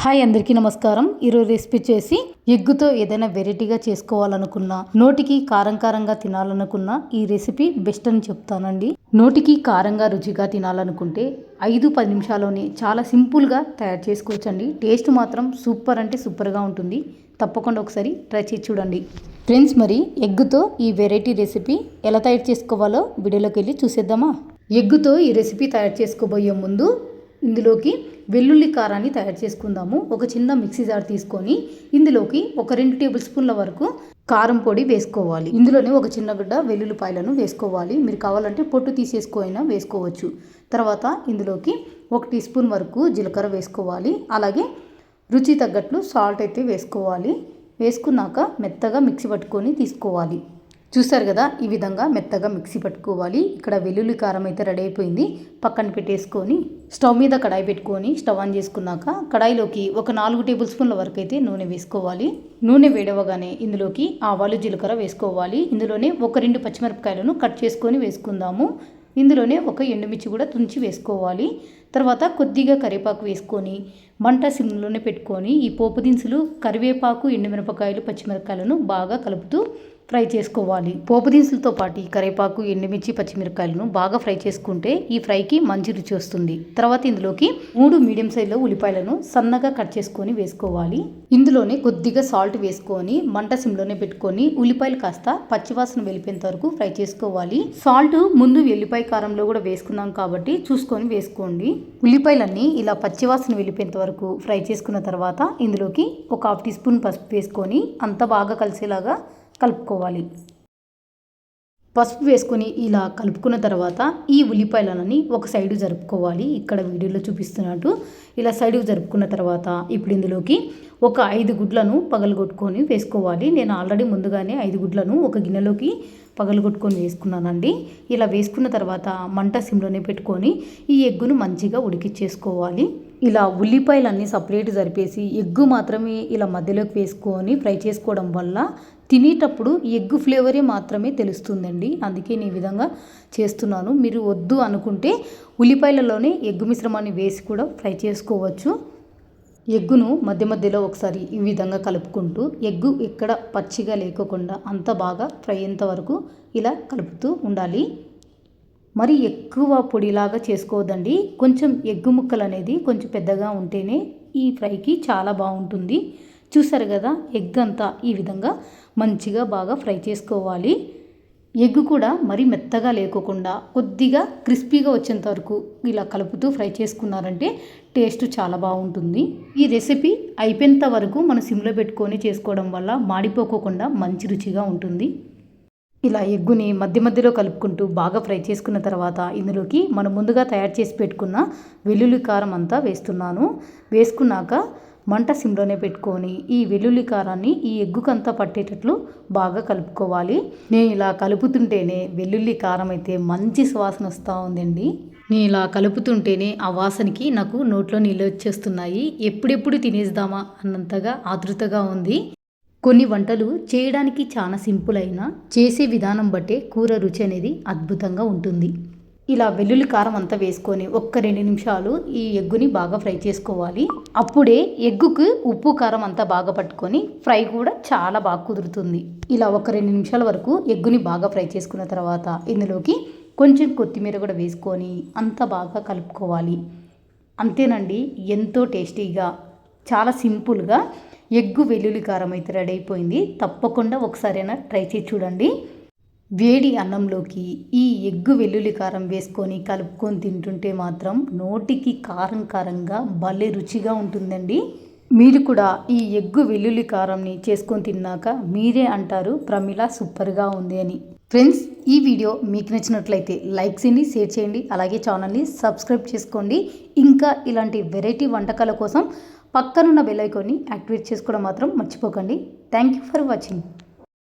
Hi అందరికీ నమస్కారం. ఈరోజు రెసిపీ చేసి ఎగ్గుతో ఏదైనా వెరైటీగా చేసుకోవాలనుకున్నా, నోటికి కారంగా తినాలనుకున్నా ఈ రెసిపీ బెస్ట్ అని చెప్తానండి. నోటికి కారంగా రుచిగా తినాలనుకుంటే 5-10 నిమిషాల్లోనే చాలా సింపుల్గా తయారు చేసుకోవచ్చండి. టేస్ట్ మాత్రం సూపర్ అంటే సూపర్గా ఉంటుంది. తప్పకుండా ఒకసారి ట్రై చేసి చూడండి ఫ్రెండ్స్. మరి ఎగ్గుతో ఈ వెరైటీ రెసిపీ ఎలా తయారు చేసుకోవాలో వీడియోలోకి వెళ్ళి చూసేద్దామా. ఎగ్గుతో ఈ రెసిపీ తయారు చేసుకోబోయే ముందు ఇందులోకి వెల్లుల్లి కారాన్ని తయారు చేసుకుందాము. ఒక చిన్న మిక్సీ జార్ తీసుకొని ఇందులోకి ఒక 2 టేబుల్ స్పూన్ల వరకు కారం పొడి వేసుకోవాలి. ఇందులోనే ఒక చిన్న గుడ్డ వెల్లుల్లిపాయలను వేసుకోవాలి. మీరు కావాలంటే పొట్టు తీసేసుకుని వేసుకోవచ్చు. తర్వాత ఇందులోకి 1 టీ స్పూన్ వరకు జీలకర్ర వేసుకోవాలి. అలాగే రుచి తగ్గట్లు సాల్ట్ అయితే వేసుకోవాలి. వేసుకున్నాక మెత్తగా మిక్సీ పట్టుకొని తీసుకోవాలి. చూసారు కదా, ఈ విధంగా మెత్తగా మిక్సీ పట్టుకోవాలి. ఇక్కడ వెల్లుల్లి కారం అయితే రెడీ అయిపోయింది. పక్కన పెట్టేసుకొని స్టవ్ మీద కడాయి పెట్టుకొని స్టవ్ ఆన్ చేసుకున్నాక కడాయిలోకి ఒక 4 టేబుల్ స్పూన్ల వరకు అయితే నూనె వేసుకోవాలి. నూనె వేడవగానే ఇందులోకి ఆవాలు జీలకర్ర వేసుకోవాలి. ఇందులోనే ఒక 2 పచ్చిమిరపకాయలను కట్ చేసుకొని వేసుకుందాము. ఇందులోనే ఒక ఎండుమిర్చి కూడా తుంచి వేసుకోవాలి. తర్వాత కొద్దిగా కరివేపాకు వేసుకొని మంట సిమ్లోనే పెట్టుకొని ఈ పోపు దినుసులు కరివేపాకు, ఎండుమిరపకాయలు, పచ్చిమిరపకాయలను బాగా కలుపుతూ ఫ్రై చేసుకోవాలి. పోపు దినుసులతో పాటు కరివేపాకు, ఎండుమిర్చి, పచ్చిమిరపకాయలను బాగా ఫ్రై చేసుకుంటే ఈ ఫ్రైకి మంచి రుచి వస్తుంది. తర్వాత ఇందులోకి 3 మీడియం సైజులో ఉల్లిపాయలను సన్నగా కట్ చేసుకొని వేసుకోవాలి. ఇందులోనే కొద్దిగా సాల్ట్ వేసుకొని మంట సిమ్లోనే పెట్టుకొని ఉల్లిపాయలు కాస్త పచ్చివాసన వెళ్ళిపోయేంత వరకు ఫ్రై చేసుకోవాలి. సాల్ట్ ముందు వెల్లిపాయ కారంలో కూడా వేసుకున్నాం కాబట్టి చూసుకొని వేసుకోండి. ఉల్లిపాయలన్నీ ఇలా పచ్చివాసన వెళ్ళిపోయేంత వరకు ఫ్రై చేసుకున్న తర్వాత ఇందులోకి ఒక 1/2 టీ స్పూన్ పసుపు వేసుకొని అంతా బాగా కలిసేలాగా కలుపుకోవాలి. పసుపు వేసుకొని ఇలా కలుపుకున్న తర్వాత ఈ ఉల్లిపాయలని ఒక సైడు జరుపుకోవాలి. ఇక్కడ వీడియోలో చూపిస్తున్నట్టు ఇలా సైడు జరుపుకున్న తర్వాత ఇప్పుడు ఇందులోకి ఒక 5 గుడ్లను పగలగొట్టుకొని వేసుకోవాలి. నేను ఆల్రెడీ ముందుగానే 5 గుడ్లను ఒక గిన్నెలోకి పగలగొట్టుకొని వేసుకున్నానండి. ఇలా వేసుకున్న తర్వాత మంట సిమ్లోనే పెట్టుకొని ఈ ఎగ్గును మంచిగా ఉడికిచ్చేసుకోవాలి. ఇలా ఉల్లిపాయలన్నీ సపరేట్ జరిపేసి ఎగ్గు మాత్రమే ఇలా మధ్యలోకి వేసుకొని ఫ్రై చేసుకోవడం వల్ల తినేటప్పుడు ఎగ్గు ఫ్లేవరే మాత్రమే తెలుస్తుందండి. అందుకే నేను ఈ విధంగా చేస్తున్నాను. మీరు వద్దు అనుకుంటే ఉల్లిపాయలలోనే ఎగ్గు మిశ్రమాన్ని వేసి కూడా ఫ్రై చేసుకోవచ్చు. ఎగ్గును మధ్య మధ్యలో ఒకసారి ఈ విధంగా కలుపుకుంటూ ఎగ్గు ఎక్కడ పచ్చిగా లేకోకుండా అంత బాగా ఫ్రై అయ్యేంత వరకు ఇలా కలుపుతూ ఉండాలి. మరి ఎక్కువ పొడిలాగా చేసుకోవద్దండి. కొంచెం ఎగ్గు ముక్కలు అనేది కొంచెం పెద్దగా ఉంటేనే ఈ ఫ్రైకి చాలా బాగుంటుంది. చూసారు కదా, ఎగ్ అంతా ఈ విధంగా మంచిగా బాగా ఫ్రై చేసుకోవాలి. ఎగ్ కూడా మరీ మెత్తగా లేకోకుండా కొద్దిగా క్రిస్పీగా వచ్చేంత వరకు ఇలా కలుపుతూ ఫ్రై చేసుకున్నారంటే టేస్ట్ చాలా బాగుంటుంది. ఈ రెసిపీ అయిపోయేంత వరకు మనం సిమ్లో పెట్టుకొని చేసుకోవడం వల్ల మాడిపోకోకుండా మంచి రుచిగా ఉంటుంది. ఇలా ఎగ్గుని మధ్య మధ్యలో కలుపుకుంటూ బాగా ఫ్రై చేసుకున్న తర్వాత ఇందులోకి మనం ముందుగా తయారు చేసి పెట్టుకున్న వెల్లుల్లి కారం అంతా వేస్తున్నాను. వేసుకున్నాక మంట సిమ్లోనే పెట్టుకొని ఈ వెల్లుల్లి కారాన్ని ఈ ఎగ్గుకంతా పట్టేటట్లు బాగా కలుపుకోవాలి. నేను ఇలా కలుపుతుంటేనే వెల్లుల్లి కారం అయితే మంచి సువాసన వస్తూ ఉందండి. నేను ఇలా కలుపుతుంటేనే ఆ వాసనకి నాకు నోట్లో నీళ్ళు వచ్చేస్తున్నాయి. ఎప్పుడెప్పుడు తినేద్దామా అన్నంతగా ఆతృతగా ఉంది. కొన్ని వంటలు చేయడానికి చాలా సింపుల్ అయినా చేసే విధానం బట్టే కూర రుచి అనేది అద్భుతంగా ఉంటుంది. ఇలా వెల్లుల్లి కారం అంతా వేసుకొని ఒక్క 2 నిమిషాలు ఈ ఎగ్గుని బాగా ఫ్రై చేసుకోవాలి. అప్పుడే ఎగ్గుకు ఉప్పు కారం అంతా బాగా పట్టుకొని ఫ్రై కూడా చాలా బాగా కుదురుతుంది. ఇలా ఒక 2 నిమిషాల వరకు ఎగ్గుని బాగా ఫ్రై చేసుకున్న తర్వాత ఇందులోకి కొంచెం కొత్తిమీర కూడా వేసుకొని అంతా బాగా కలుపుకోవాలి. అంతేనండి, ఎంతో టేస్టీగా చాలా సింపుల్గా ఎగ్గు వెల్లుల్లి కారం అయితే రెడీ అయిపోయింది. తప్పకుండా ఒకసారైనా ట్రై చేసి చూడండి. వేడి అన్నంలోకి ఈ ఎగ్గు వెల్లుల్లి కారం వేసుకొని కలుపుకొని తింటుంటే మాత్రం నోటికి కారంగా భలే రుచిగా ఉంటుందండి. మీరు కూడా ఈ ఎగ్గు వెల్లుల్లి కారంని చేసుకొని తిన్నాక మీరే అంటారు ప్రమిళ సూపర్గా ఉంది అని. ఫ్రెండ్స్, ఈ వీడియో మీకు నచ్చినట్లయితే లైక్ చేయండి, షేర్ చేయండి, అలాగే ఛానల్ని సబ్స్క్రైబ్ చేసుకోండి. ఇంకా ఇలాంటి వెరైటీ వంటకాల కోసం పక్కనున్న బెల్ ఐకాన్ని యాక్టివేట్ చేసుకోవడం మాత్రం మర్చిపోకండి. Thank you for watching.